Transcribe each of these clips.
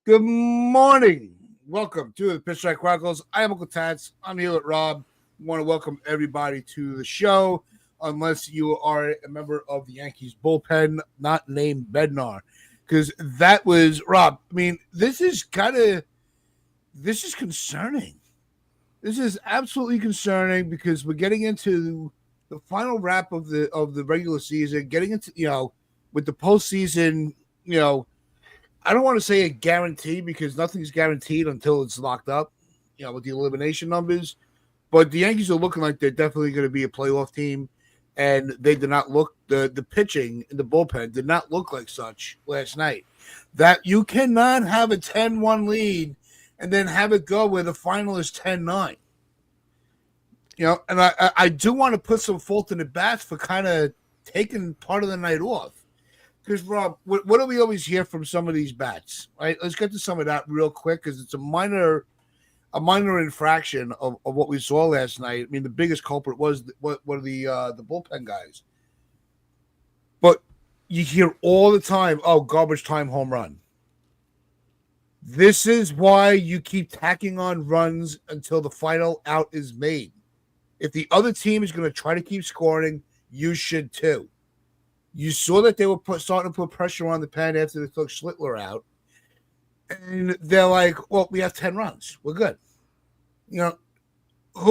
Good morning. Welcome to the Pitch Strike Chronicles. I am Uncle Tats. I'm here with Rob. I want to welcome everybody to the show, unless you are a member of the Yankees bullpen, not named Bednar. Because that was Rob. I mean, this is concerning. This is absolutely concerning because we're getting into the final wrap of the regular season, getting into with the postseason, you know, I don't want to say a guarantee because nothing's guaranteed until it's locked up, with the elimination numbers. But the Yankees are looking like they're definitely going to be a playoff team, and they did not look the pitching in the bullpen did not look like such last night. That you cannot have a 10-1 lead and then have it go where the final is 10-9. And I do want to put some fault in the bats for kind of taking part of the night off. Because, Rob, what do we always hear from some of these bats? Right? Let's get to some of that real quick because it's a minor infraction of what we saw last night. I mean, the biggest culprit was one of the bullpen guys. But you hear all the time, oh, garbage time home run. This is why you keep tacking on runs until the final out is made. If the other team is going to try to keep scoring, you should too. You saw that they were starting to put pressure on the pen after they took Schlittler out. And they're like, well, we have 10 runs. We're good. Who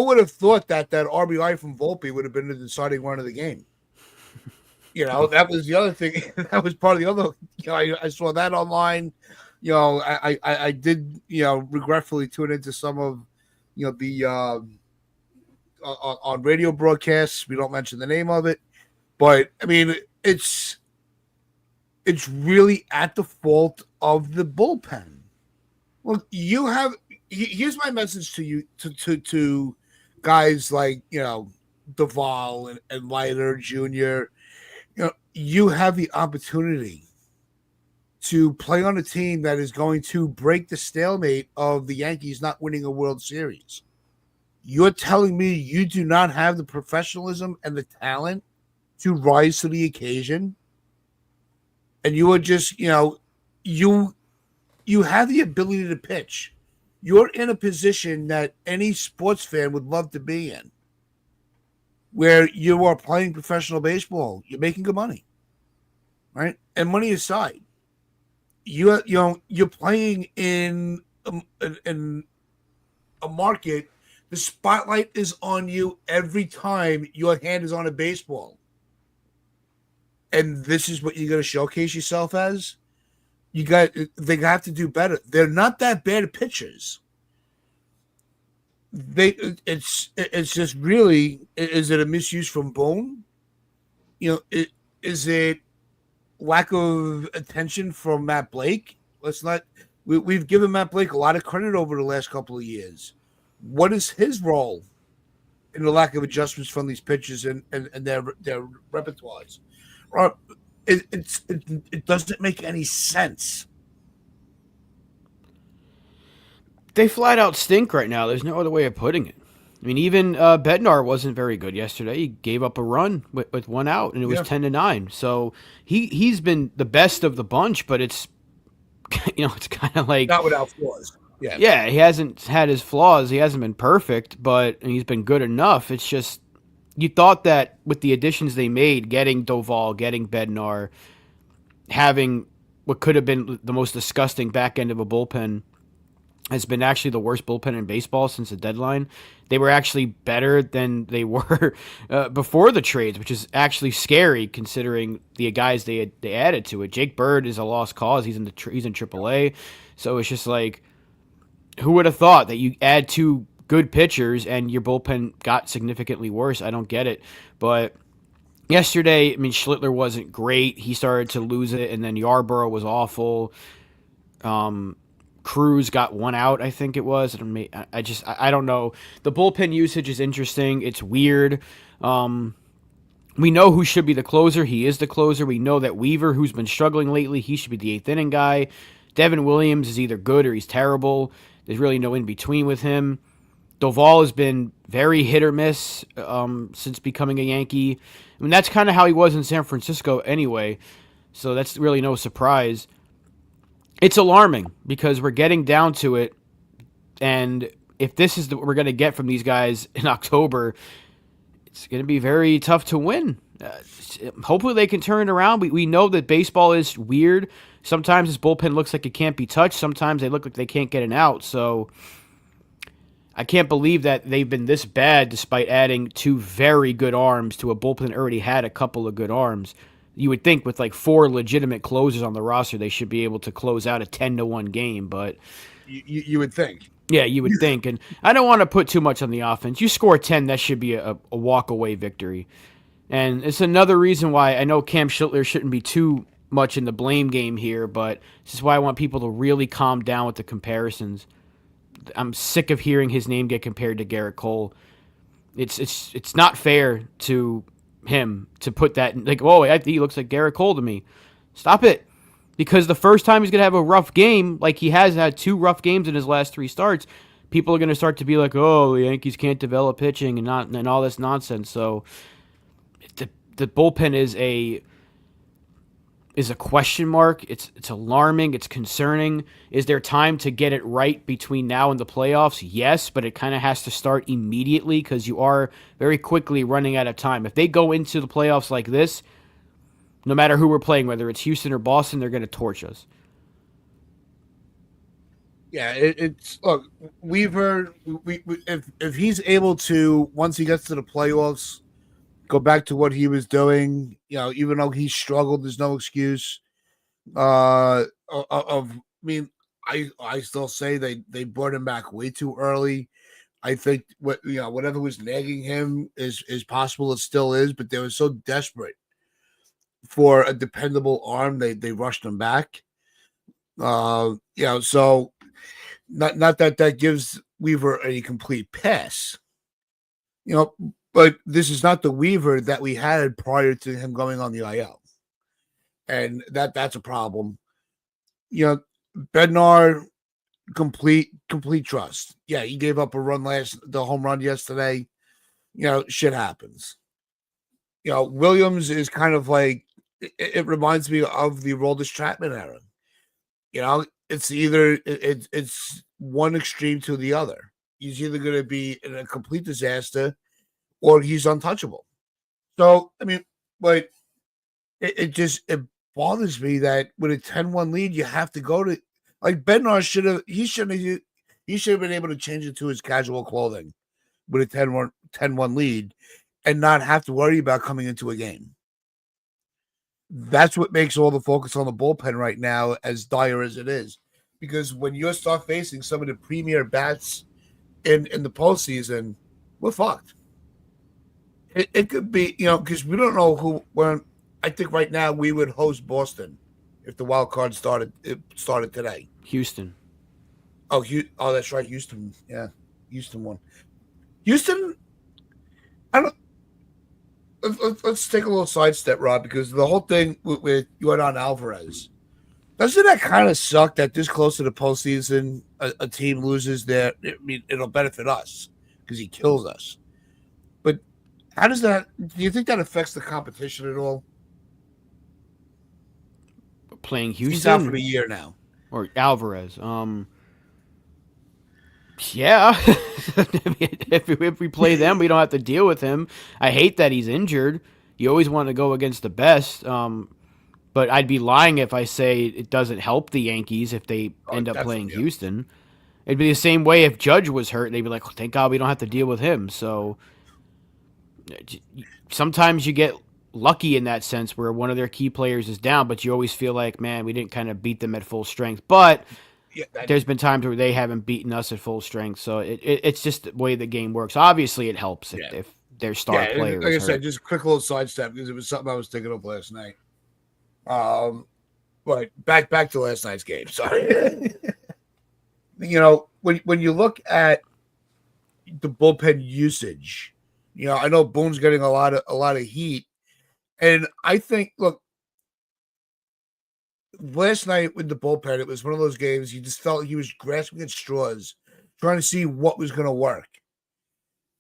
would have thought that RBI from Volpe would have been the deciding run of the game? That was the other thing. That was part of the other. I saw that online. I did, regretfully tune into some of, the on radio broadcasts. We don't mention the name of it. But, I mean, it's really at the fault of the bullpen. Well, here's my message to you, to guys like, Duvall and Leiter Jr. You have the opportunity to play on a team that is going to break the stalemate of the Yankees not winning a World Series. You're telling me you do not have the professionalism and the talent to rise to the occasion, and you are just, you have the ability to pitch. You're in a position that any sports fan would love to be in, where you are playing professional baseball. You're making good money, right? And money aside, you're playing in a market. The spotlight is on you every time your hand is on a baseball. And this is what you're going to showcase yourself as? They have to do better. They're not that bad at pitchers. It's just really, is it a misuse from Boone? Is it lack of attention from Matt Blake? We've given Matt Blake a lot of credit over the last couple of years. What is his role in the lack of adjustments from these pitchers and their repertoires? It doesn't make any sense. They flat out stink right now. There's no other way of putting it. I mean, even Bednar wasn't very good yesterday. He gave up a run with one out, and it was 10-9. So he's been the best of the bunch, but it's it's kind of like not without flaws. Yeah, he hasn't had his flaws. He hasn't been perfect, but he's been good enough. It's just you thought that with the additions they made, getting Doval, getting Bednar, having what could have been the most disgusting back end of a bullpen has been actually the worst bullpen in baseball since the deadline. They were actually better than they were before the trades, which is actually scary considering the guys they added to it. Jake Bird is a lost cause. He's in AAA, so it's just like, who would have thought that you add two good pitchers and your bullpen got significantly worse? I don't get it. But yesterday, I mean, Schlittler wasn't great. He started to lose it, and then Yarborough was awful. Cruz got one out, I think it was. I don't know. The bullpen usage is interesting. It's weird. We know who should be the closer. He is the closer. We know that Weaver, who's been struggling lately, he should be the eighth inning guy. Devin Williams is either good or he's terrible. There's really no in between with him. Doval has been very hit or miss since becoming a Yankee. I mean, that's kind of how he was in San Francisco anyway, so that's really no surprise. It's alarming because we're getting down to it, and if this is what we're going to get from these guys in October, it's going to be very tough to win. Hopefully they can turn it around. We know that baseball is weird. Sometimes this bullpen looks like it can't be touched. Sometimes they look like they can't get an out. So I can't believe that they've been this bad despite adding two very good arms to a bullpen that already had a couple of good arms. You would think with like four legitimate closers on the roster, they should be able to close out a 10-1 game. But You would think. yeah, you would think. And I don't want to put too much on the offense. You score 10, that should be a walk away victory. And it's another reason why I know Cam Schlittler shouldn't be too much in the blame game here, but this is why I want people to really calm down with the comparisons. I'm sick of hearing his name get compared to Garrett Cole. It's not fair to him to put that like, oh, he looks like Garrett Cole to me. Stop it. Because the first time he's going to have a rough game, like he has had two rough games in his last three starts, people are going to start to be like, oh, the Yankees can't develop pitching and all this nonsense. So the bullpen is a question mark. It's alarming. It's concerning. Is there time to get it right between now and the playoffs? Yes, but it kind of has to start immediately because you are very quickly running out of time. If they go into the playoffs like this, no matter who we're playing, whether it's Houston or Boston, they're going to torch us. Yeah, it's look, Weaver. If he's able to, once he gets to the playoffs, go back to what he was doing, even though he struggled, there's no excuse. I mean, I still say they brought him back way too early. I think whatever was nagging him is possible. It still is, but they were so desperate for a dependable arm, they rushed him back. So not that gives Weaver a complete pass, but this is not the Weaver that we had prior to him going on the IL, and that's a problem. Bednar, complete trust. Yeah, he gave up the home run yesterday. Shit happens. Williams is kind of like it reminds me of the Aroldis Chapman era. It's either it's one extreme to the other. He's either going to be in a complete disaster or he's untouchable. So, I mean, but it bothers me that with a 10-1 lead, you have to go to like Bednar should have been able to change it to his casual clothing with a 10-1 lead and not have to worry about coming into a game. That's what makes all the focus on the bullpen right now as dire as it is. Because when you start facing some of the premier bats in the postseason, we're fucked. It could be, because we don't know when. I think right now we would host Boston if the wild card started today. Houston. Oh, that's right, Houston. Yeah, Houston won. Houston, I don't. Let's take a little sidestep, Rob, because the whole thing with Yordan Alvarez, doesn't that kind of suck that this close to the postseason, a team loses there? I mean, it'll benefit us because he kills us. But how does that? Do you think that affects the competition at all? Playing Houston, he's out for the year now, or Alvarez. Yeah, if we play them, we don't have to deal with him. I hate that he's injured. You always want to go against the best. But I'd be lying if I say it doesn't help the Yankees if they end up playing Houston. It'd be the same way if Judge was hurt. They'd be like, oh, thank God we don't have to deal with him. So sometimes you get lucky in that sense where one of their key players is down, but you always feel like, man, we didn't kind of beat them at full strength. But there's been times where they haven't beaten us at full strength. So it's just the way the game works. Obviously, it helps if their star player like I hurt. said, just a quick little sidestep because it was something I was thinking of last night. But back to last night's game. Sorry. When you look at the bullpen usage, I know Boone's getting a lot of heat, and I think last night with the bullpen, it was one of those games you just felt he was grasping at straws, trying to see what was going to work.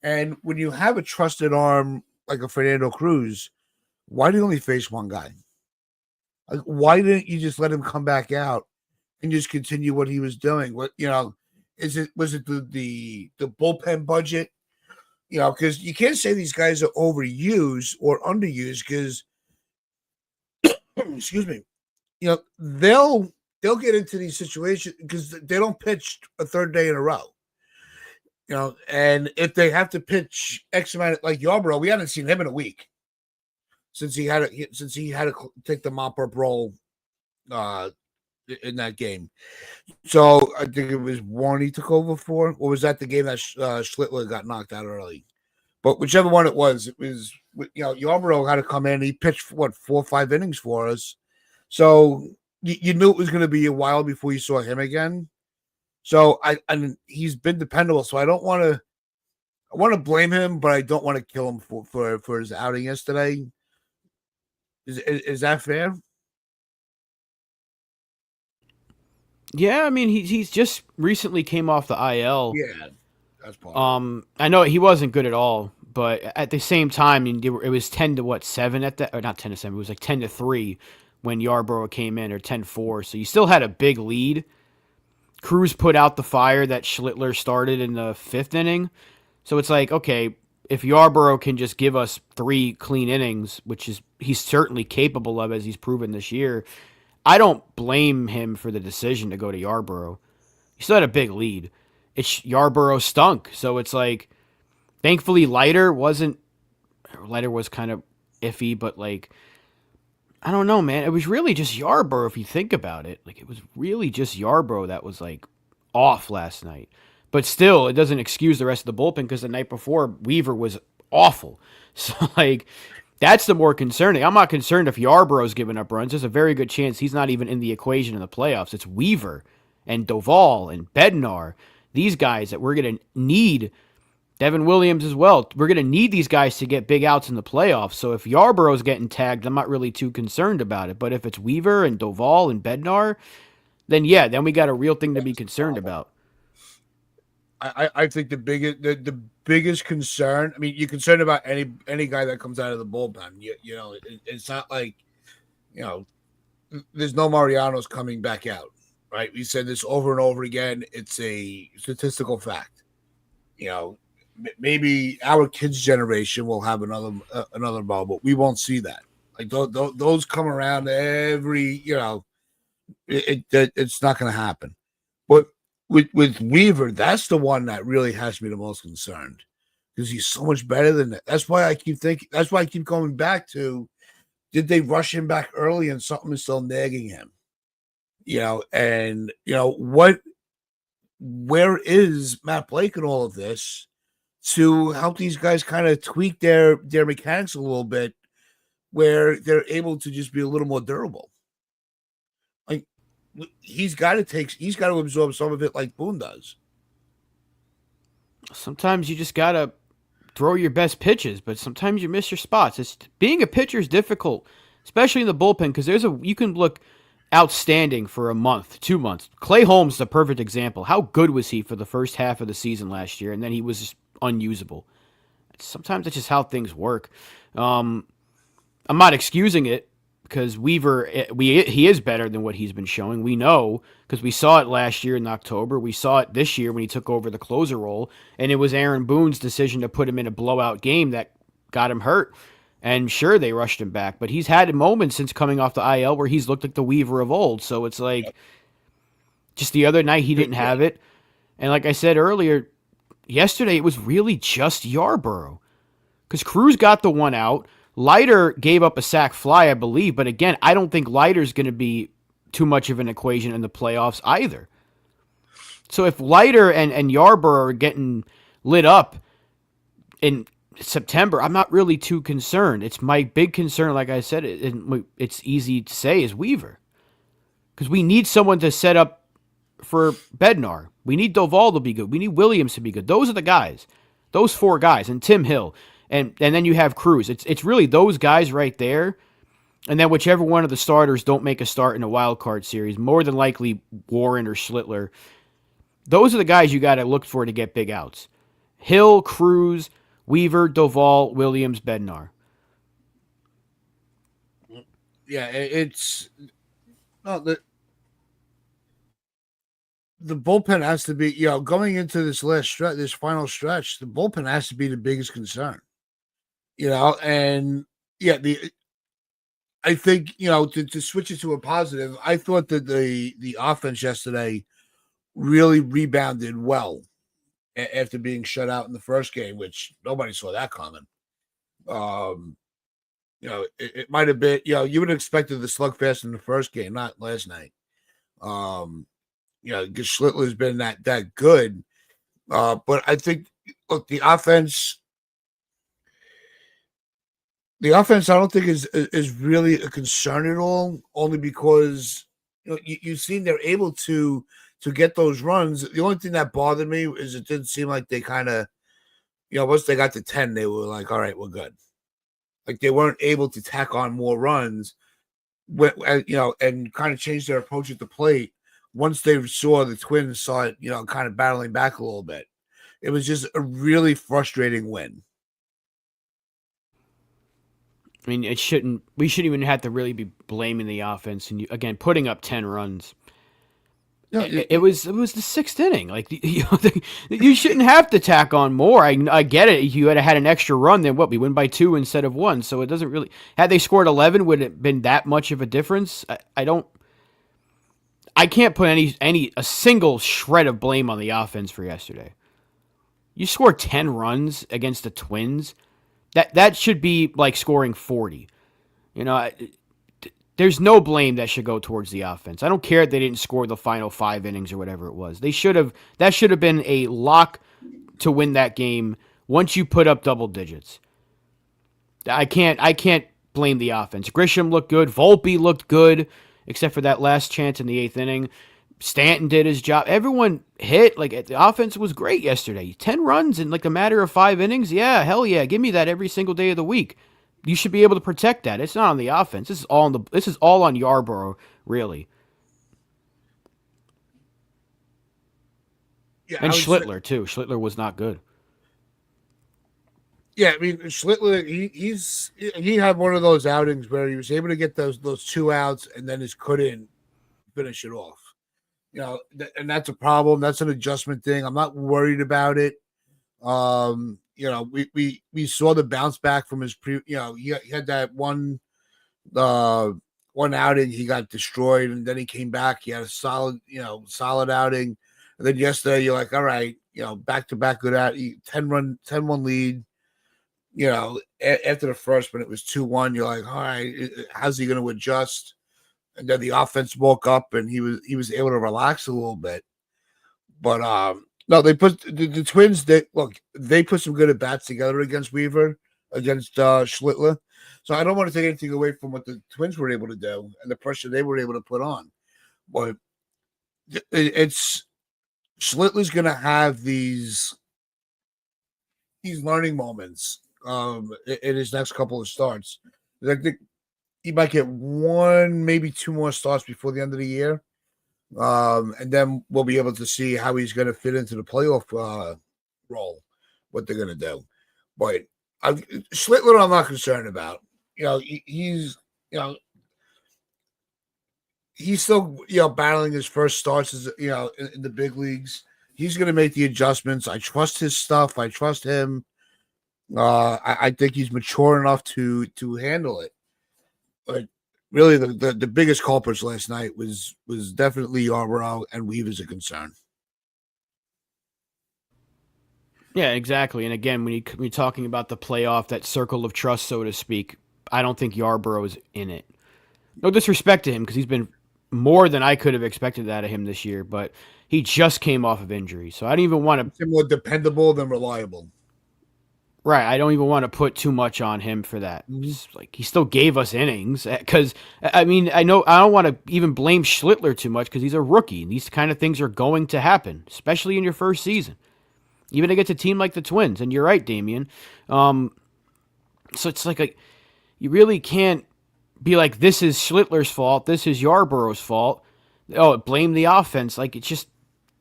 And when you have a trusted arm like a Fernando Cruz, why do you only face one guy? Like, why didn't you just let him come back out and just continue what he was doing. What is it? Was it the bullpen budget? Because you can't say these guys are overused or underused because excuse me, they'll get into these situations because they don't pitch a third day in a row. And if they have to pitch X amount, like Yarborough, we haven't seen him in a week since he had to take the mop up role uh, in that game. So I think it was one he took over for, or was that the game that Schlittler got knocked out early? But whichever one it was Yarborough had to come in. He pitched what 4 or 5 innings for us, so you knew it was going to be a while before you saw him again. So and he's been dependable. So I don't want to. I want to blame him, but I don't want to kill him for his outing yesterday. Is that fair? Yeah, I mean he's just recently came off the IL. Yeah, that's part of it. I know he wasn't good at all, but at the same time, it was 10-7 at that, or not 10-7. It was like 10-3 when Yarborough came in, or 10-4. So you still had a big lead. Cruz put out the fire that Schlittler started in the 5th inning. So it's like, okay, if Yarborough can just give us 3 clean innings, which is he's certainly capable of as he's proven this year, I don't blame him for the decision to go to Yarborough. He still had a big lead. It's Yarborough stunk, so it's like, thankfully Leiter was kind of iffy, but like, I don't know, man. It was really just Yarborough if you think about it. Like, it was really just Yarborough that was like off last night. But still, it doesn't excuse the rest of the bullpen because the night before Weaver was awful. So like, that's the more concerning. I'm not concerned if Yarborough's giving up runs. There's a very good chance he's not even in the equation in the playoffs. It's Weaver and Doval and Bednar, these guys that we're going to need. Devin Williams as well. We're going to need these guys to get big outs in the playoffs. So if Yarborough's getting tagged, I'm not really too concerned about it. But if it's Weaver and Doval and Bednar, then yeah, then we got a real thing to be concerned about. I think the biggest concern. I mean, you're concerned about any guy that comes out of the bullpen. It's not like you know there's no Mariano's coming back out, right? We said this over and over again. It's a statistical fact. You know, maybe our kids' generation will have another ball, but we won't see that. Like those come around every. It's not going to happen. But with Weaver, that's the one that really has me the most concerned because he's so much better than that. That's why I keep thinking. That's why I keep going back to: did they rush him back early and something is still nagging him? And what? Where is Matt Blake in all of this to help these guys kind of tweak their mechanics a little bit, where they're able to just be a little more durable? Like he's got to absorb some of it like Boone does. Sometimes you just got to throw your best pitches, but sometimes you miss your spots. Being a pitcher is difficult, especially in the bullpen, because you can look outstanding for a month, 2 months. Clay Holmes is a perfect example. How good was he for the first half of the season last year, and then he was just unusable. Sometimes that's just how things work. I'm not excusing it because Weaver, he is better than what he's been showing. We know because we saw it last year in October. We saw it this year when he took over the closer role, and it was Aaron Boone's decision to put him in a blowout game that got him hurt. And sure, they rushed him back, but he's had moments since coming off the IL where he's looked like the Weaver of old. So it's like, just the other night he didn't have it. And like I said earlier, yesterday it was really just Yarborough. Because Cruz got the one out. Leiter gave up a sac fly, I believe. But again, I don't think Leiter's going to be too much of an equation in the playoffs either. So if Leiter and Yarborough are getting lit up in September, I'm not really too concerned. It's my big concern, like I said, it's easy to say, is Weaver. Because we need someone to set up for Bednar. We need Doval to be good. We need Williams to be good. Those are the guys. Those 4 guys. And Tim Hill. And then you have Cruz. It's really those guys right there. And then whichever one of the starters don't make a start in a wild card series, more than likely Warren or Schlittler. Those are the guys you got to look for to get big outs. Hill, Cruz, Weaver, Doval, Williams, Bednar. Yeah, it's no the bullpen has to be, going into this last stretch, this final stretch, the bullpen has to be the biggest concern. And yeah, the I think to switch it to a positive. I thought that the offense yesterday really rebounded well after being shut out in the first game, which nobody saw that coming. Um, it might have been, you would have expected the slugfest in the first game, not last night. Um, because Schlittler's been that good. But I think, look, the offense, I don't think is really a concern at all. Only because you've seen they're able to get those runs. The only thing that bothered me is it didn't seem like they kind of, once they got to 10, they were like, all right, we're good. Like they weren't able to tack on more runs, and kind of change their approach at the plate once they saw the Twins saw it, kind of battling back a little bit. It was just a really frustrating win. I mean, it shouldn't. We shouldn't even have to really be blaming the offense. And again, putting up 10 runs. Yeah, It was the sixth inning. Like you shouldn't have to tack on more. I get it. If you had an extra run, then what? We win by 2 instead of 1. So it doesn't really. Had they scored 11, would it have been that much of a difference? I don't. I can't put a single shred of blame on the offense for yesterday. You scored 10 runs against the Twins. That should be like scoring 40. You know, there's no blame that should go towards the offense. I don't care if they didn't score the final 5 innings or whatever it was. They should have. That should have been a lock to win that game once you put up double digits. I can't blame the offense. Grisham looked good. Volpe looked good, except for that last chance in the 8th inning. Stanton did his job. Everyone hit. Like the offense was great yesterday. 10 runs in like a matter of 5 innings. Yeah, hell yeah. Give me that every single day of the week. You should be able to protect that. It's not on the offense. This is all on Yarborough, really. yeah, And I would say, Schlittler too. Schlittler was not good. yeah. I mean, Schlittler, he had one of those outings where he was able to get those 2 outs and then just couldn't finish it off. And that's a problem. That's an adjustment thing. I'm not worried about it. We saw the bounce back from his he had that uh one outing he got destroyed and then he came back. He had a solid outing. And then yesterday you're like, all right, back to back good out 10-1 lead. After the first when it was 2-1, you're like, all right, how's he going to adjust? And then the offense woke up and he was able to relax a little bit. But no, they put the Twins. They put some good at bats together against Weaver, against Schlittler. So I don't want to take anything away from what the Twins were able to do and the pressure they were able to put on. But it's Schlittler's going to have these learning moments in his next couple of starts. I think he might get one, maybe 2 more starts before the end of the year. And then we'll be able to see how he's going to fit into the playoff role, what they're going to do. But Schlittler, I'm not concerned about. He's still battling his first starts as in the big leagues. He's going to make the adjustments. I trust his stuff. I trust him. I think he's mature enough to handle it. But really, the biggest culprits last night was definitely Yarborough and Weaver's a concern. Yeah, exactly. And again, when you're talking about the playoff, that circle of trust, so to speak, I don't think Yarborough is in it. No disrespect to him because he's been more than I could have expected out of him this year, but he just came off of injury, so I don't even want to. More dependable than reliable. Right, I don't even want to put too much on him for that. Like he still gave us innings because I mean I know I don't want to even blame Schlittler too much because he's a rookie. And these kind of things are going to happen, especially in your first season, even against a team like the Twins. And you're right, Damian. So it's like you really can't be like this is Schlittler's fault, this is Yarborough's fault. Oh, blame the offense. Like it's just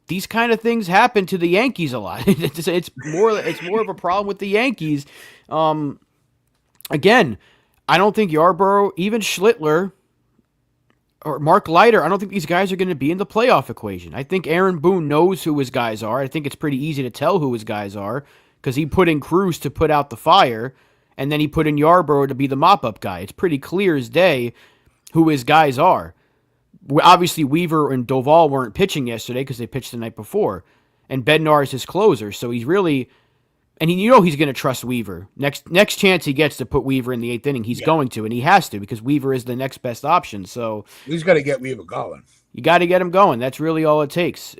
these kind of things happen to the Yankees a lot. It's more of a problem with the Yankees. Again, I don't think Yarborough, even Schlittler, or Mark Leiter, I don't think these guys are going to be in the playoff equation. I think Aaron Boone knows who his guys are. I think it's pretty easy to tell who his guys are because he put in Cruz to put out the fire, and then he put in Yarbrough to be the mop-up guy. It's pretty clear as day who his guys are. Obviously, Weaver and Doval weren't pitching yesterday because they pitched the night before, and Bednar is his closer, so he's really and he's going to trust Weaver. Next chance he gets to put Weaver in the eighth inning, he's Yeah, going to, and he has to because Weaver is the next best option. So he's got to get Weaver going. you got to get him going. That's really all it takes.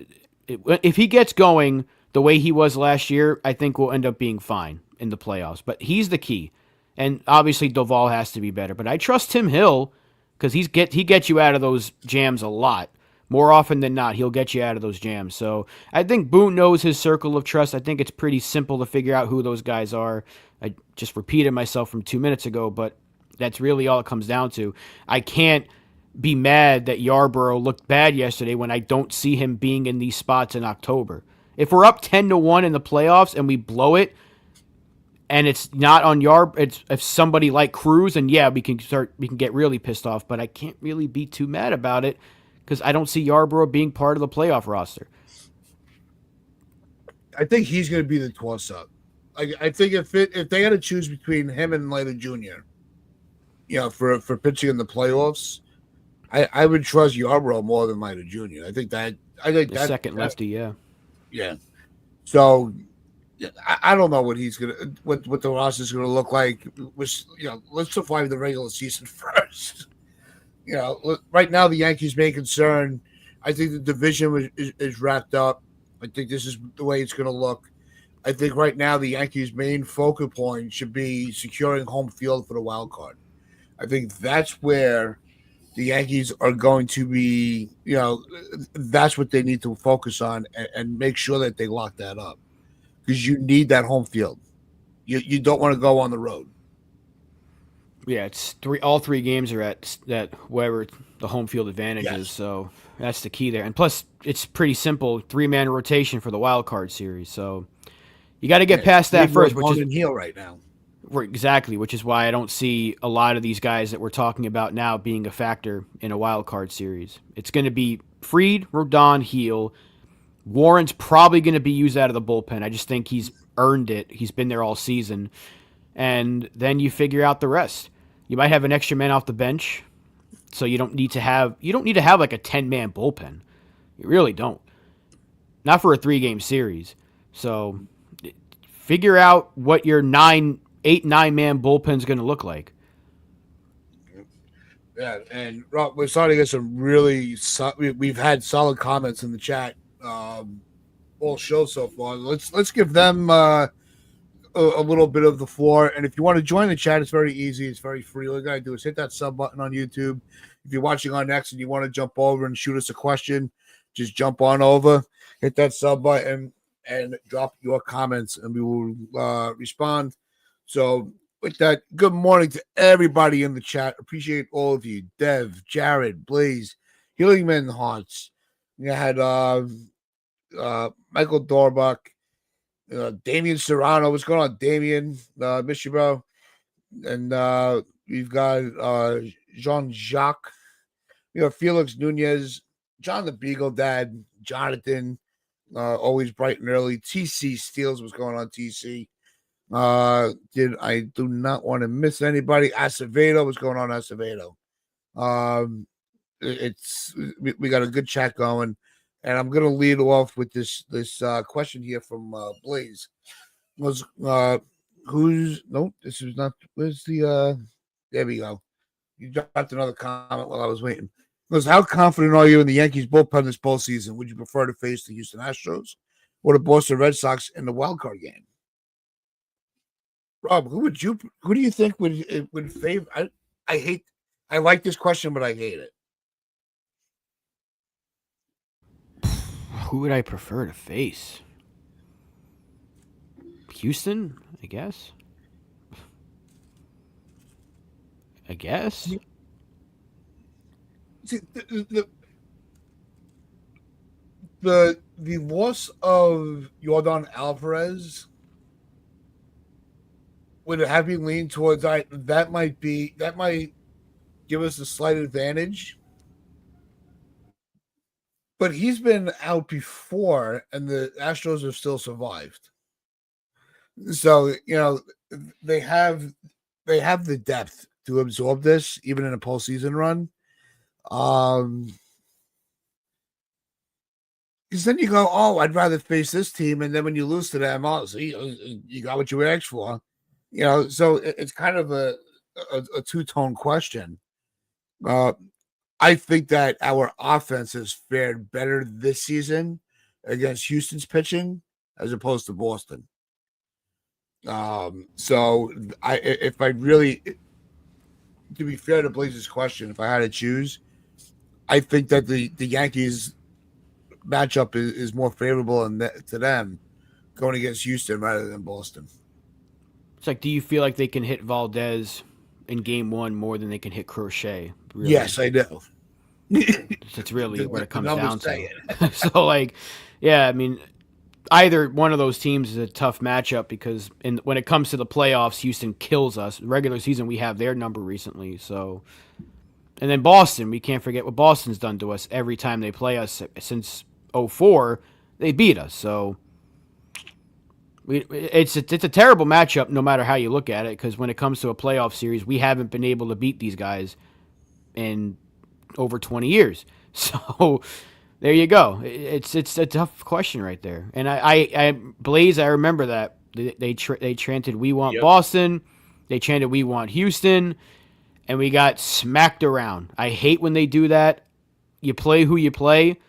If he gets going the way he was last year, I think we'll end up being fine in the playoffs. But he's the key, and obviously Doval has to be better. But I trust Tim Hill because he gets you out of those jams a lot. More often than not, he'll get you out of those jams. So I think Boone knows his circle of trust. I think it's pretty simple to figure out who those guys are. I just repeated myself from 2 minutes ago, but that's really all it comes down to. I can't be mad that Yarbrough looked bad yesterday when I don't see him being in these spots in October. If we're up 10-1 in the playoffs and we blow it, and it's not on it's if somebody like Cruz, and yeah, we can get really pissed off, but I can't really be too mad about it because I don't see Yarbrough being part of the playoff roster. I think he's going to be the toss-up. I think if they had to choose between him and Leiter Jr., for pitching in the playoffs, I would trust Yarbrough more than Leiter Jr. The second lefty, yeah. Yeah. So I don't know what he's gonna what the roster's gonna look like. Which let's survive the regular season first. Right now the Yankees' main concern. I think the division is wrapped up. I think this is the way it's gonna look. I think right now the Yankees' main focal point should be securing home field for the wild card. I think that's where the Yankees are going to be. That's what they need to focus on and make sure that they lock that up because you need that home field. You don't want to go on the road. Yeah, it's all three games are at that wherever the home field advantage Yes. is, so that's the key there. And plus, it's pretty simple 3-man rotation for the wild card series. So you got to get past that first, which is heel right now. exactly, which is why I don't see a lot of these guys that we're talking about now being a factor in a wild card series. It's going to be Fried, Rodon, Heel. Warren's probably going to be used out of the bullpen. I just think he's earned it. He's been there all season. And then you figure out the rest. You might have an extra man off the bench, so you don't need to have like a 10-man bullpen. You really don't. Not for a 3-game series. So figure out what your 8-9-man bullpen's going to look like. Yeah, and Rob, we're starting to get some really. We've had solid comments in the chat all show so far. Let's give them a little bit of the floor. And if you want to join the chat, it's very easy. It's very free. All you got to do is hit that sub button on YouTube. If you're watching on X and you want to jump over and shoot us a question, just jump on over, hit that sub button, and drop your comments, and we will respond. So with that, good morning to everybody in the chat. Appreciate all of you. Dev, Jared, Blaze, Healing Men Hearts. We had Michael Dorbuck, Damian Serrano. What's going on, Damian? Miss you, bro. And we've got Jean-Jacques. We have Felix Nunez, John the Beagle Dad, Jonathan, always bright and early. TC Steels. What's going on, TC? I do not want to miss anybody. Acevedo. What's going on, Acevedo? We got a good chat going. And I'm going to lead off with this question here from Blaze. This is not. Where's the? There we go. You dropped another comment while I was waiting. How confident are you in the Yankees bullpen this postseason? Would you prefer to face the Houston Astros or the Boston Red Sox in the wild card game? Rob, who do you think would favor? I like this question, but I hate it. Who would I prefer to face? Houston, I guess. See, the loss of Yordan Alvarez would have me lean towards that might give us a slight advantage. but he's been out before, and the Astros have still survived. So they have they have the depth to absorb this, even in a postseason run. Um, because then you go, oh, I'd rather face this team, and then when you lose to them, oh, see, you got what you asked for. So it's kind of a two tone question. Uh, I think that our offense has fared better this season against Houston's pitching as opposed to Boston. So if I really, to be fair to Blaze's question, if I had to choose, I think that the Yankees matchup is more favorable to them going against Houston rather than Boston. It's like, do you feel like they can hit Valdez in game one more than they can hit Crochet? Really? Yes, I do. That's really what it The comes numbers down say to. it. So, like, yeah, I mean, either one of those teams is a tough matchup because when it comes to the playoffs, Houston kills us. Regular season, we have their number recently. So, and then Boston, we can't forget what Boston's done to us every time they play us since '04. They beat us. So, it's a terrible matchup no matter how you look at it because when it comes to a playoff series, we haven't been able to beat these guys in over 20 years. So there you go. It's a tough question right there. And I Blaze, I remember that they chanted "We want Yep. Boston," they chanted "We want Houston," and we got smacked around. I hate when they do that. You play who you play.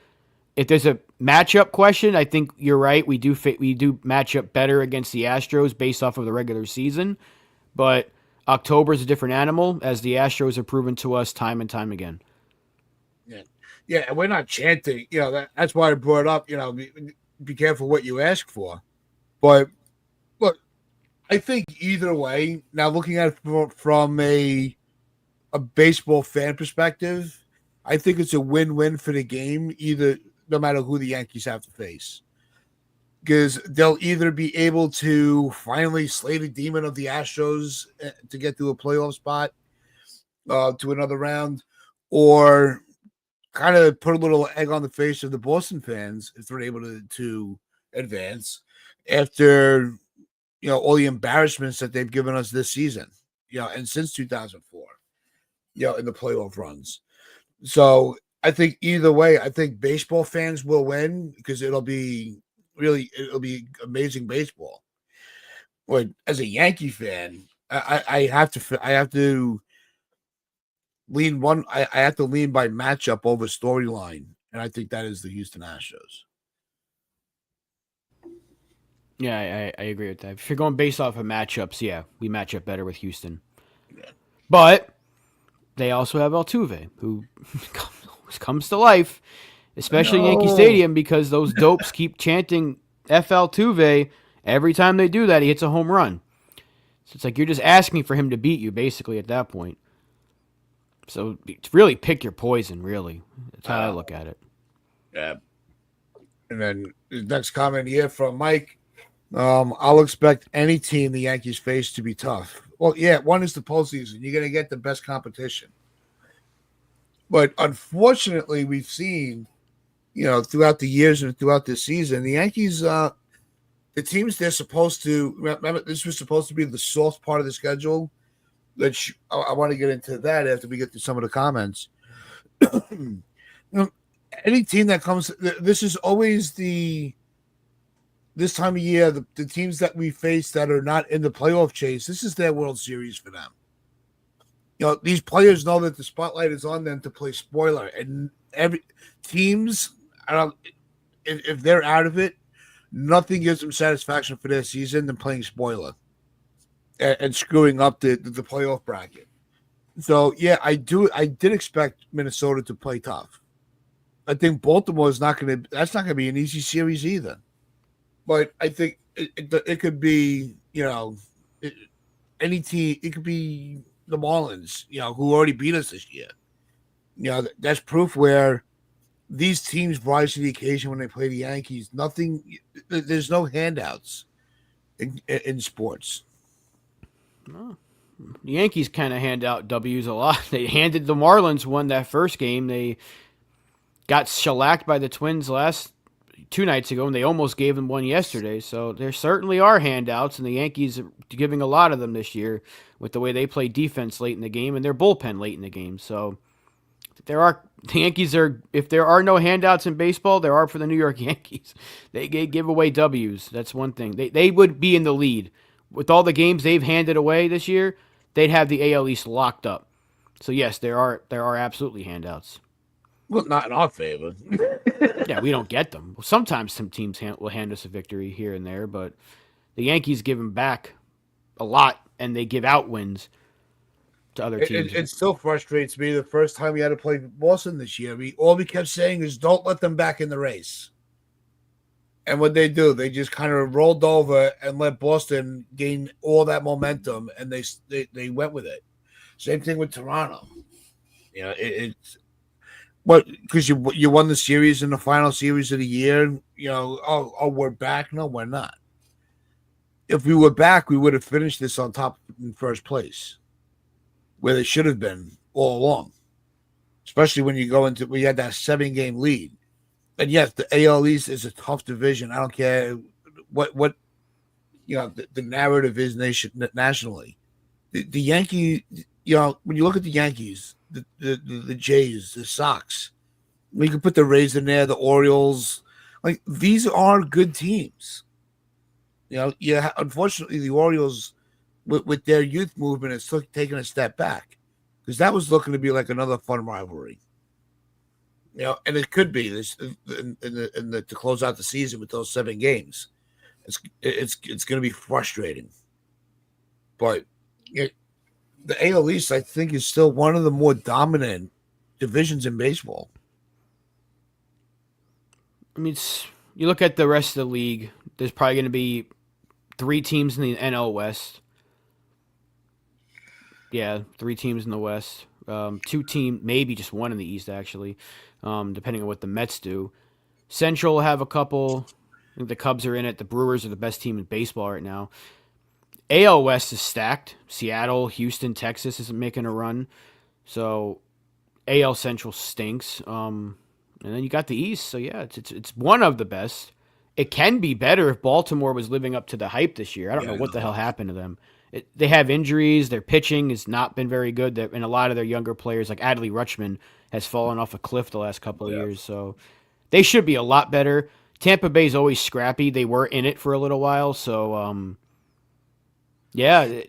If there's a matchup question, I think you're right. We do match up better against the Astros based off of the regular season, but October is a different animal, as the Astros have proven to us time and time again. Yeah, yeah, and we're not chanting. That's why I brought up. Be careful what you ask for. But look, I think either way. Now, looking at it from a baseball fan perspective, I think it's a win-win for the game. Either no matter who the Yankees have to face, because they'll either be able to finally slay the demon of the Astros to get to a playoff spot, to another round, or kind of put a little egg on the face of the Boston fans if they're able to advance after all the embarrassments that they've given us this season, and since 2004, in the playoff runs. So I think either way, I think baseball fans will win because it'll be amazing baseball. But as a Yankee fan, I have to I have to lean by matchup over storyline, and I think that is the Houston Astros. Yeah, I agree with that. If you're going based off of matchups, yeah, we match up better with Houston. Yeah. But they also have Altuve, who comes to life, especially in Yankee No. Stadium, because those dopes keep chanting F Altuve. Every time they do that, he hits a home run. So it's like you're just asking for him to beat you, basically, at that point. So really pick your poison, really. That's how I look at it. Yeah. And then the next comment here from Mike. I'll expect any team the Yankees face to be tough. Well, yeah, one is the postseason. You're going to get the best competition. But unfortunately, we've seen, throughout the years and throughout this season, the Yankees, the teams they're supposed to, remember, this was supposed to be the soft part of the schedule. Which I want to get into that after we get to some of the comments. Any team that comes, this is always this time of year, the teams that we face that are not in the playoff chase, this is their World Series for them. These players know that the spotlight is on them to play spoiler, and every teams, I don't, if they're out of it, nothing gives them satisfaction for their season than playing spoiler and screwing up the playoff bracket. So yeah, I did expect Minnesota to play tough. I think Baltimore is not going to. That's not going to be an easy series either. But I think it could be any team. It could be the Marlins, who already beat us this year. That's proof where these teams rise to the occasion when they play the Yankees. There's no handouts in sports. Oh. The Yankees kind of hand out W's a lot. They handed the Marlins one that first game. They got shellacked by the Twins last 2 nights ago, and they almost gave them one yesterday. So there certainly are handouts, and the Yankees are giving a lot of them this year with the way they play defense late in the game and their bullpen late in the game. So the Yankees are, if there are no handouts in baseball, there are for the New York Yankees. They give away W's. That's one thing. They would be in the lead with all the games they've handed away this year. They'd have the AL East locked up. So yes, there are absolutely handouts. Well, not in our favor. Yeah, we don't get them. Sometimes some teams will hand us a victory here and there, but the Yankees give them back a lot, and they give out wins to other teams. It still frustrates me. The first time we had to play Boston this year, all we kept saying is, "Don't let them back in the race." And what they do, they just kind of rolled over and let Boston gain all that momentum, and they went with it. Same thing with Toronto. You know, it's what, because you won the series in the final series of the year. You know, we're back. No, we're not. If we were back, we would have finished this on top in first place, where they should have been all along. Especially when we had that 7-game lead. And yes, the AL East is a tough division. I don't care what the narrative is nationally. The Yankee, when you look at the Yankees, the Jays, the Sox, we can put the Rays in there, the Orioles. Like, these are good teams. Unfortunately, the Orioles, with their youth movement, is still taking a step back, because that was looking to be like another fun rivalry. And it could be this to close out the season with those 7 games. It's going to be frustrating, but the AL East, I think, is still one of the more dominant divisions in baseball. I mean, you look at the rest of the league. There's probably going to be 3 teams in the NL West. Yeah, 3 teams in the West. 2 teams, maybe just 1 in the East, actually, depending on what the Mets do. Central will have a couple. I think the Cubs are in it. The Brewers are the best team in baseball right now. AL West is stacked. Seattle, Houston, Texas isn't making a run. So AL Central stinks. And then you got the East. So yeah, it's one of the best. It can be better if Baltimore was living up to the hype this year. I don't know what the hell happened to them. They have injuries. Their pitching has not been very good. And a lot of their younger players, like Adley Rutschman, has fallen off a cliff the last couple of years. So they should be a lot better. Tampa Bay's always scrappy. They were in it for a little while. So, yeah.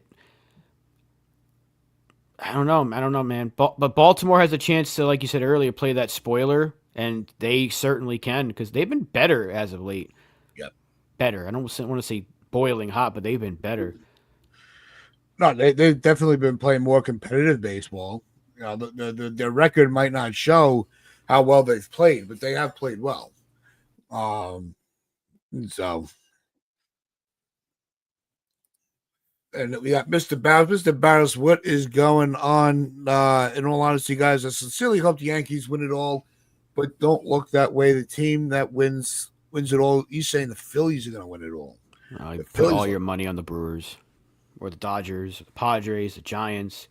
I don't know, man. But Baltimore has a chance to, like you said earlier, play that spoiler, and they certainly can, because they've been better as of late. Yep. Better. I don't want to say boiling hot, but they've been better. No, they've definitely been playing more competitive baseball. Their record might not show how well they've played, but they have played well. So, and we got Mr. Barris. Mr. Barris, what is going on? In all honesty, guys, I sincerely hope the Yankees win it all, but don't look that way. The team that wins it all. You're saying the Phillies are going to win it all. You put all your money on the Brewers, or the Dodgers, or the Padres, the Giants,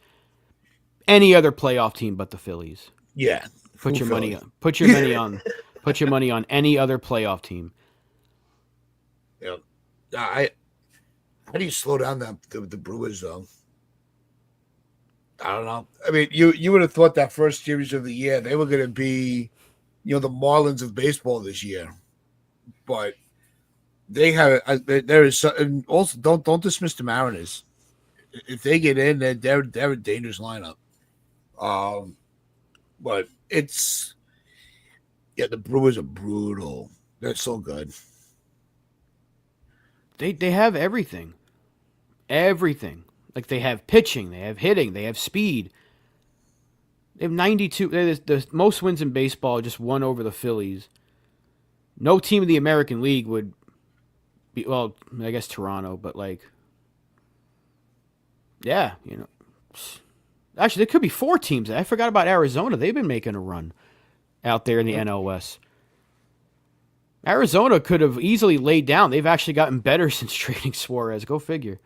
any other playoff team but the Phillies. Yeah, put your money on. Put your money on any other playoff team. Yeah, how do you slow down the Brewers, though? I don't know. I mean, you would have thought that first series of the year they were going to be, the Marlins of baseball this year, but they have. There is, and also don't dismiss the Mariners. If they get in, they're a dangerous lineup. But it's the Brewers are brutal. They're so good. They have everything. Everything. Like, they have pitching, they have hitting, they have speed. They have 92. They're the most wins in baseball, just one over the Phillies. No team in the American League would be, well, I guess Toronto, but yeah, Actually, there could be 4 teams. I forgot about Arizona. They've been making a run out there in the NL West. Arizona could have easily laid down. They've actually gotten better since trading Suarez. Go figure.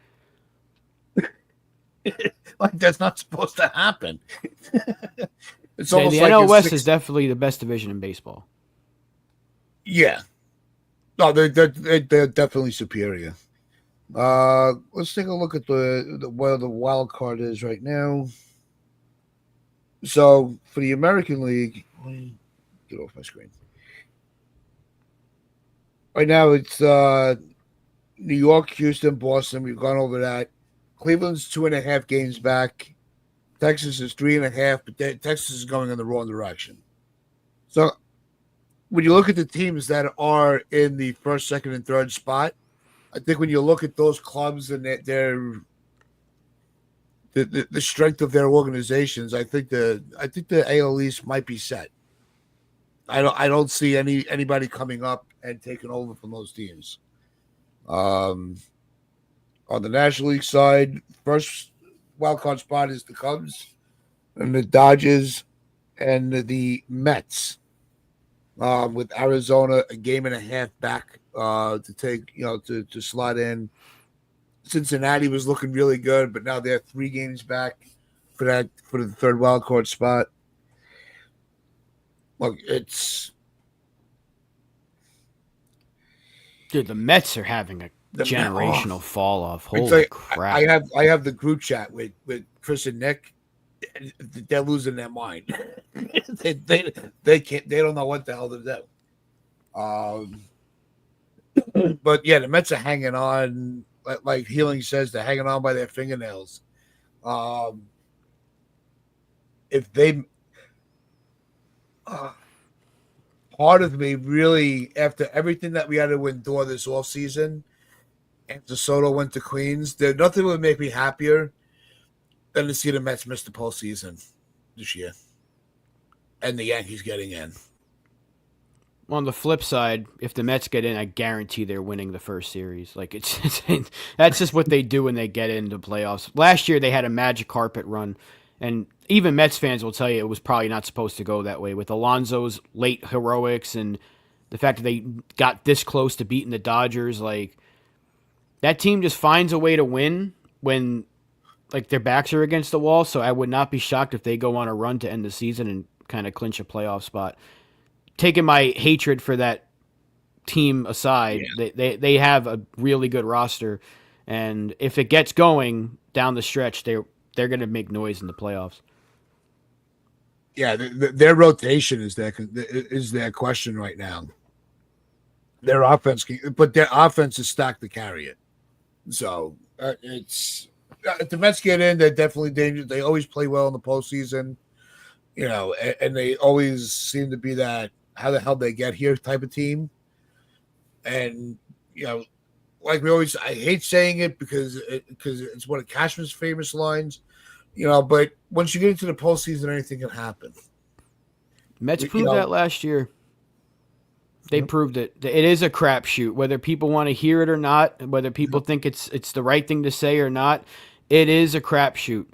That's not supposed to happen. It's The almost like NL a West is six. definitely the best division in baseball. Yeah, no, they're definitely superior. Let's take a look at where the wild card is right now. So for the American League, let me get off my screen. Right now, it's New York, Houston, Boston. We've gone over that. Cleveland's 2.5 games back. Texas is 3.5, but Texas is going in the wrong direction. So when you look at the teams that are in the first, second, and third spot, I think when you look at those clubs and the strength of their organizations, I think the AL East might be set. I don't see anybody coming up and taking over from those teams. Um, on the National League side, first wild card spot is the Cubs and the Dodgers and the Mets. With Arizona a game and a half back to take, to slot in. Cincinnati was looking really good, but now they're 3 games back for the third wild card spot. Look, it's Dude, the Mets are having a the generational fall off. it's Holy like crap. I have the group chat with Chris and Nick. They're losing their mind. They can't. They don't know what the hell to do. But yeah, the Mets are hanging on. Like Healing says, they're hanging on by their fingernails. Um, if they, uh, part of me really, after everything that we had to endure this off season, after Soto went to Queens, there nothing would make me happier than to see the Mets miss the postseason this year, and the Yankees getting in. On the flip side, if the Mets get in, I guarantee they're winning the first series. Like that's just what they do when they get into playoffs. Last year they had a magic carpet run, and even Mets fans will tell you it was probably not supposed to go that way with Alonso's late heroics and the fact that they got this close to beating the Dodgers. Like that team just finds a way to win when like their backs are against the wall. So I would not be shocked if they go on a run to end the season and kind of clinch a playoff spot. Taking my hatred for that team aside, Yeah, they have a really good roster, and if it gets going down the stretch, they're going to make noise in the playoffs. yeah. Their rotation is their question right now. Their offense, but their offense is stacked to carry it. So it's if the Mets get in, they're definitely dangerous. They always play well in the postseason, and they always seem to be that how the hell they get here type of team. And like we always, I hate saying it because it's one of Cashman's famous lines. But once you get into the postseason, anything can happen. Mets You proved know, that last year. They proved it. It is a crapshoot, whether people want to hear it or not, whether people think it's the right thing to say or not. It is a crapshoot.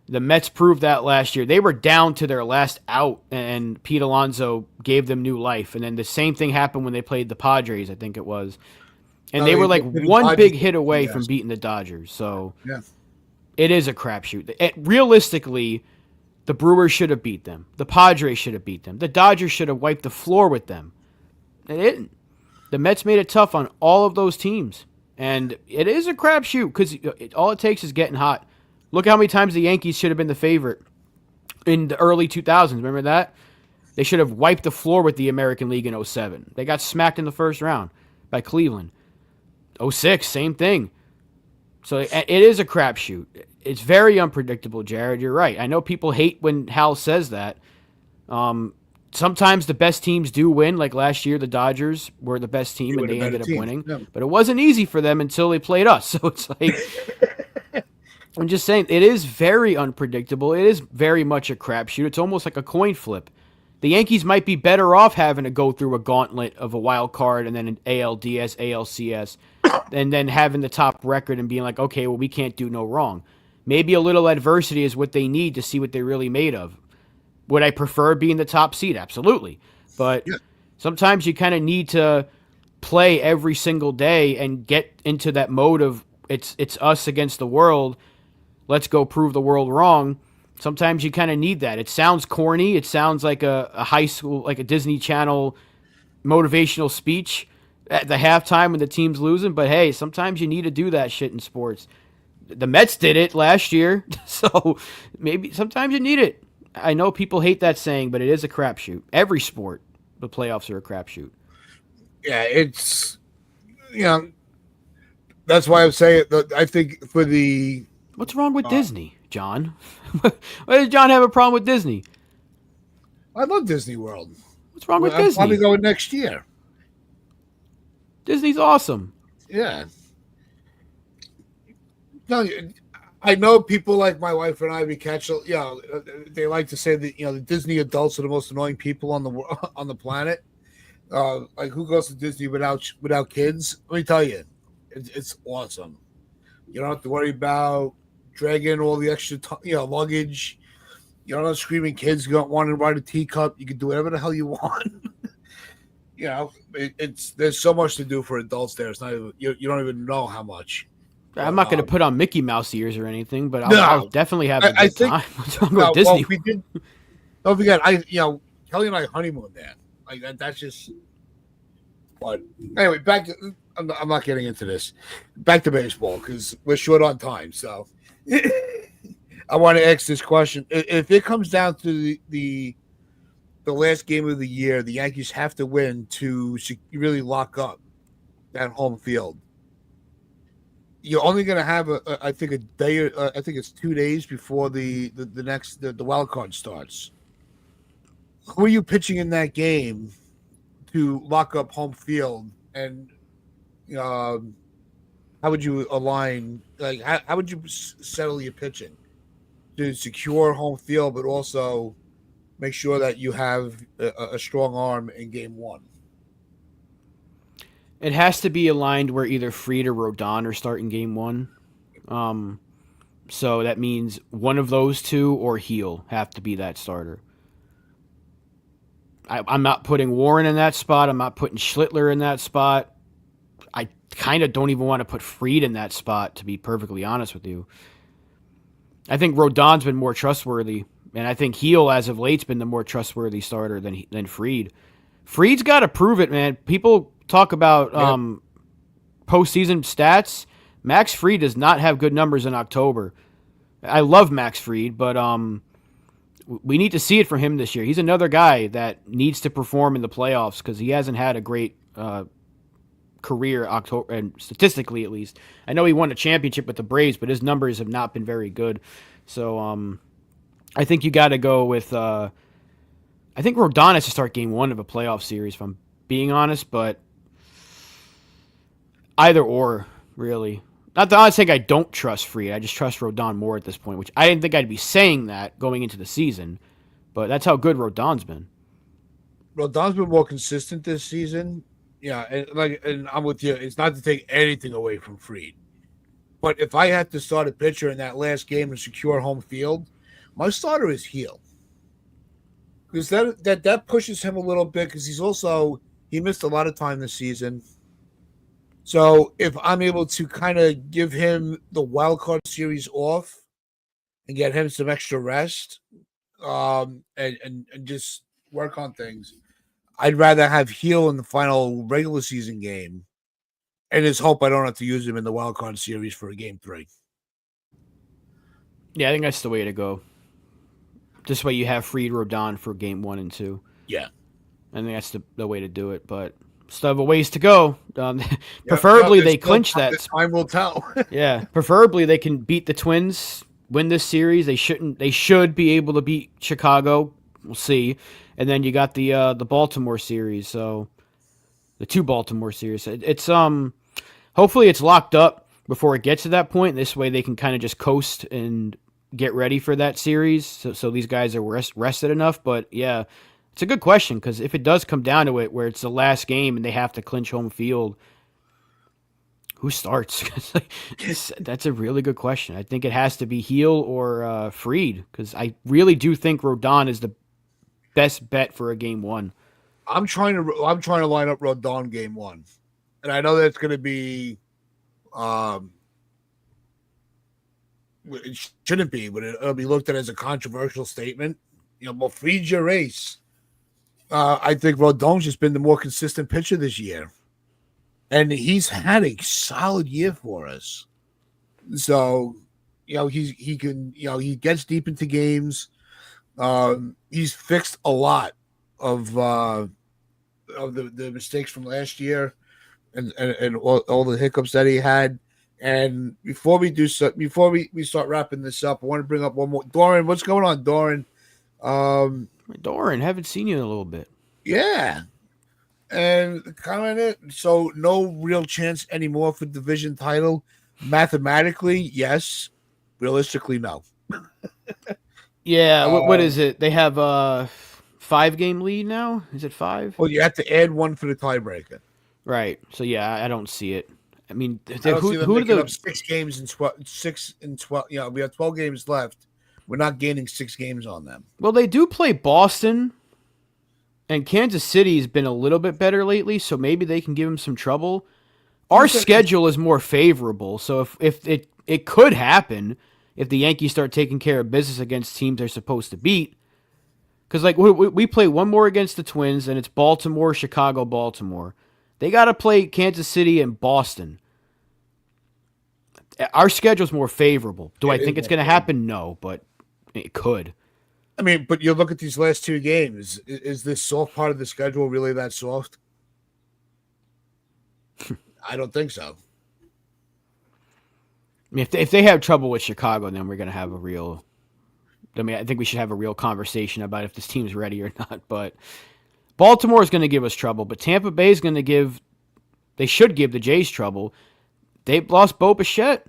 The Mets proved that last year. They were down to their last out, and Pete Alonso gave them new life. And then the same thing happened when they played the Padres, I think it was. And no, they were they like put the one Dodgers. big hit away from Yes, beating the Dodgers. So yeah, it is a crapshoot. Realistically, the Brewers should have beat them. The Padres should have beat them. The Dodgers should have wiped the floor with them. They didn't. The Mets made it tough on all of those teams. And it is a crapshoot because all it takes is getting hot. Look how many times the Yankees should have been the favorite in the early 2000s. Remember that? They should have wiped the floor with the American League in '07. They got smacked in the first round by Cleveland. '06, same thing. So it is a crapshoot. It's very unpredictable, Jared. You're right. I know people hate when Hal says that. Sometimes the best teams do win. Like last year, the Dodgers were the best they team were and the they better ended up team. winning. Yeah. But it wasn't easy for them until they played us. So it's like I'm just saying it is very unpredictable. It is very much a crapshoot. It's almost like a coin flip. The Yankees might be better off having to go through a gauntlet of a wild card and then an ALDS, ALCS, and then having the top record and being like, okay, well, we can't do no wrong. Maybe a little adversity is what they need to see what they're really made of. Would I prefer being the top seed? Absolutely. But Yeah. sometimes you kind of need to play every single day and get into that mode of it's us against the world. Let's go prove the world wrong. Sometimes you kind of need that. It sounds corny. It sounds like a high school, like a Disney Channel motivational speech at the halftime when the team's losing. But hey, sometimes you need to do that shit in sports. The Mets did it last year, so maybe sometimes you need it. I know people hate that saying, but it is a crapshoot. Every sport, the playoffs are a crapshoot. Yeah, it's you know that's why I'm saying it. I think for the What's wrong with uh, Disney, John? Why does John have a problem with Disney? I love Disney World. What's wrong with I'm probably Disney? going next year. Disney's awesome. Yeah. No, I know people like my wife and I. We catch, they like to say that the Disney adults are the most annoying people on the on the planet. Like who goes to Disney without kids? Let me tell you, it's awesome. You don't have to worry about dragging all the extra luggage. You don't have screaming kids. You don't want to ride a teacup. You can do whatever the hell you want. It's there's so much to do for adults there. It's not even you don't even know how much. I'm But not going to put on Mickey Mouse ears or anything, but I'll no, definitely have a I good think time. What's wrong with well Disney? we did. Don't forget, Kelly and I honeymoon there. Like that's just. But anyway, back to I'm not getting into this. Back to baseball because we're short on time. So I want to ask this question: if it comes down to the last game of the year, the Yankees have to win to really lock up that home field. You're only going to have I think a day. I think it's 2 days before the next the wild card starts. Who are you pitching in that game to lock up home field? And um, how would you align? Like how would you settle your pitching to secure home field, but also make sure that you have a strong arm in game one? It has to be aligned where either Fried or Rodon are starting game one. Um, so that means one of those two or Heel have to be that starter. I'm not putting Warren in that spot. I'm not putting Schlittler in that spot. I kind of don't even want to put Fried in that spot, to be perfectly honest with you. I think Rodon's been more trustworthy, and I think Heel, as of late's been the more trustworthy starter than Fried. Fried's got to prove it, man. People talk about Yep. postseason stats. Max Fried does not have good numbers in October. I love Max Fried, but we need to see it from him this year. He's another guy that needs to perform in the playoffs because he hasn't had a great career October, and statistically at least. I know he won a championship with the Braves, but his numbers have not been very good. So I think you got to go with. I think Rodon has to start game one of a playoff series, if I'm being honest, but either or, really. Not that I'm saying I don't trust Fried. I just trust Rodon more at this point, which I didn't think I'd be saying that going into the season, but that's how good Rodon's been. Rodon's been more consistent this season. Yeah, and I'm with you. It's not to take anything away from Fried, but if I had to start a pitcher in that last game and secure home field, my starter is Heel because that pushes him a little bit because he missed a lot of time this season. So if I'm able to kind of give him the wild card series off and get him some extra rest, and just work on things, I'd rather have Heel in the final regular season game, and just hope I don't have to use him in the wild card series for a game three. Yeah, I think that's the way to go. This way you have Fried Rodon for game one and two. Yeah. I think that's the way to do it, but still have a ways to go. Yep. No, Preferably there's they still clinch that. time will tell. Yeah, preferably they can beat the Twins, win this series. They shouldn't. They should be able to beat Chicago. We'll see. And then you got the Baltimore series. So the two Baltimore series. It's hopefully it's locked up before it gets to that point. This way they can kind of just coast and get ready for that series. So these guys are rested enough. But yeah, it's a good question because if it does come down to it, where it's the last game and they have to clinch home field, who starts? That's a really good question. I think it has to be Heel or Fried because I really do think Rodon is the best bet for a game one. I'm trying to line up Rodon game one, and I know that's going to be, um, it shouldn't be, but it'll be looked at as a controversial statement. Well, feed your race. I think Rodon's just been the more consistent pitcher this year, and he's had a solid year for us. So, he can, he gets deep into games. He's fixed a lot of the mistakes from last year, and all the hiccups that he had. And before we start wrapping this up, I want to bring up one more. Doran, what's going on, Doran? Doran, haven't seen you in a little bit. Yeah. And comment it. So no real chance anymore for division title. Mathematically, yes. Realistically, no. Yeah, what is it? They have a 5-game lead now? Is it 5? Well, you have to add one for the tiebreaker. Right. So yeah, I don't see it. I mean, I don't see them who making the up 6 games in 12. We have 12 games left. We're not gaining 6 games on them. Well, they do play Boston, and Kansas City's been a little bit better lately, so maybe they can give them some trouble. Our schedule is more favorable, so if it could happen if the Yankees start taking care of business against teams they're supposed to beat. Because like we play one more against the Twins, and it's Baltimore, Chicago, Baltimore. They got to play Kansas City and Boston. Our schedule's more favorable. Do I think it's going to happen? No, but it could. I mean, but you look at these last 2 games. Is this soft part of the schedule really that soft? I don't think so. I mean, if they have trouble with Chicago, then we're going to have a real... I mean, I think we should have a real conversation about if this team's ready or not. But Baltimore is going to give us trouble. But Tampa Bay is going to give... They should give the Jays trouble. They've lost Bo Bichette.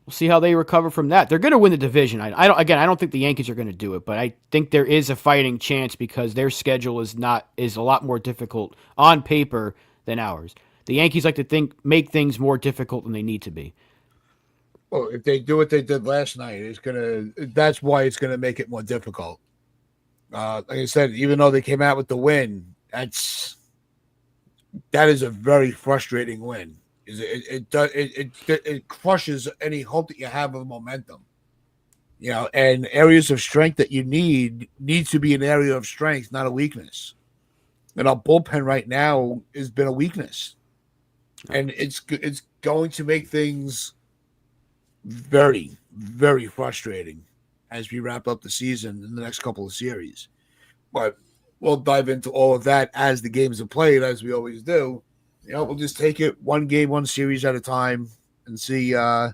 We'll see how they recover from that. They're going to win the division. I don't think the Yankees are going to do it, but I think there is a fighting chance because their schedule is a lot more difficult on paper than ours. The Yankees like to make things more difficult than they need to be. Well, if they do what they did last night, that's why it's gonna make it more difficult. Like I said, even though they came out with the win, that is a very frustrating win. It crushes any hope that you have of momentum. And areas of strength that you needs to be an area of strength, not a weakness. And our bullpen right now has been a weakness, and it's going to make things very, very frustrating as we wrap up the season in the next couple of series. But we'll dive into all of that as the games are played, as we always do. We'll just take it one game, one series at a time, and see where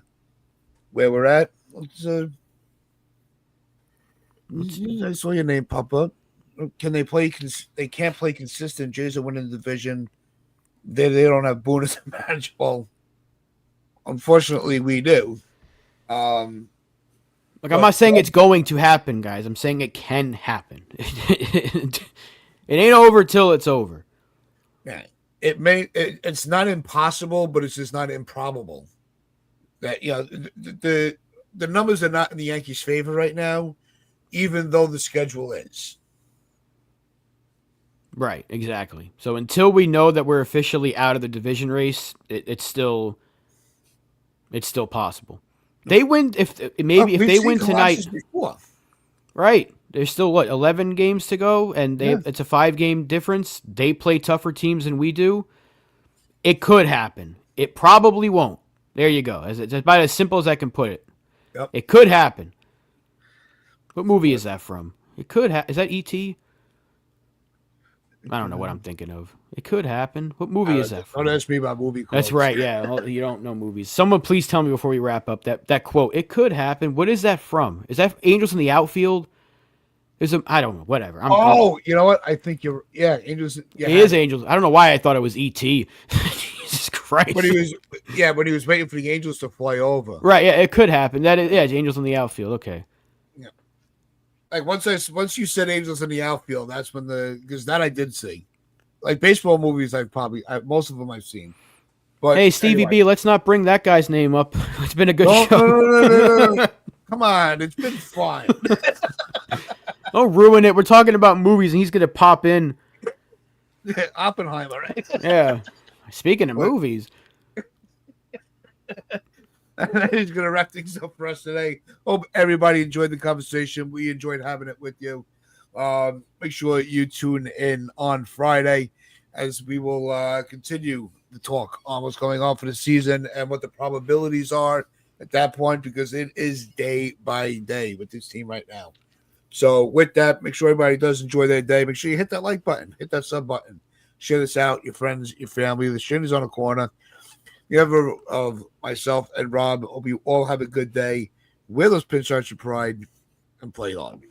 we're at. I saw your name pop up. Can they play? They can't play consistent. Jays are winning the division. They don't have Boone as a manager. Well, unfortunately, we do. I'm not saying it's going to happen, guys. I'm saying it can happen. It ain't over till it's over. Yeah, it's not impossible, but it's just not improbable. That the numbers are not in the Yankees' favor right now, even though the schedule is. Right, exactly. So until we know that we're officially out of the division race, it's still possible. They win if they win tonight. Right. There's still 11 games to go, and it's a 5-game difference. They play tougher teams than we do. It could happen. It probably won't. There you go. It's about as simple as I can put it. Yep. It could happen. What movie is that from? It could is that E.T.? I don't know what I'm thinking of. It could happen. What movie is that from? Don't ask me about movie quotes. That's right, yeah. Well, you don't know movies. Someone please tell me before we wrap up that quote. It could happen. What is that from? Is that Angels in the Outfield? I don't know. Whatever. You know what? I think Angels. Yeah, it is Angels. I don't know why I thought it was E.T. Jesus Christ. But he was waiting for the Angels to fly over. Right, yeah, it could happen. It's Angels in the Outfield. Okay. Yeah. Like once you said Angels in the Outfield, that's when because that I did see. Like baseball movies, most of them I've seen. But hey, Stevie B, let's not bring that guy's name up. It's been a good show. No. Come on, it's been fun. Don't ruin it. We're talking about movies, and he's gonna pop in. Oppenheimer, right? Yeah. Speaking of movies. He's going to wrap things up for us today. Hope everybody enjoyed the conversation. We enjoyed having it with you. Make sure you tune in on Friday as we will continue the talk on what's going on for the season and what the probabilities are at that point, because it is day by day with this team right now. So with that, make sure everybody does enjoy their day. Make sure you hit that like button, hit that sub button, share this out, your friends, your family. The shit is on the corner. You have of myself and Rob. Hope you all have a good day. Wear those pinstripes of pride and play on.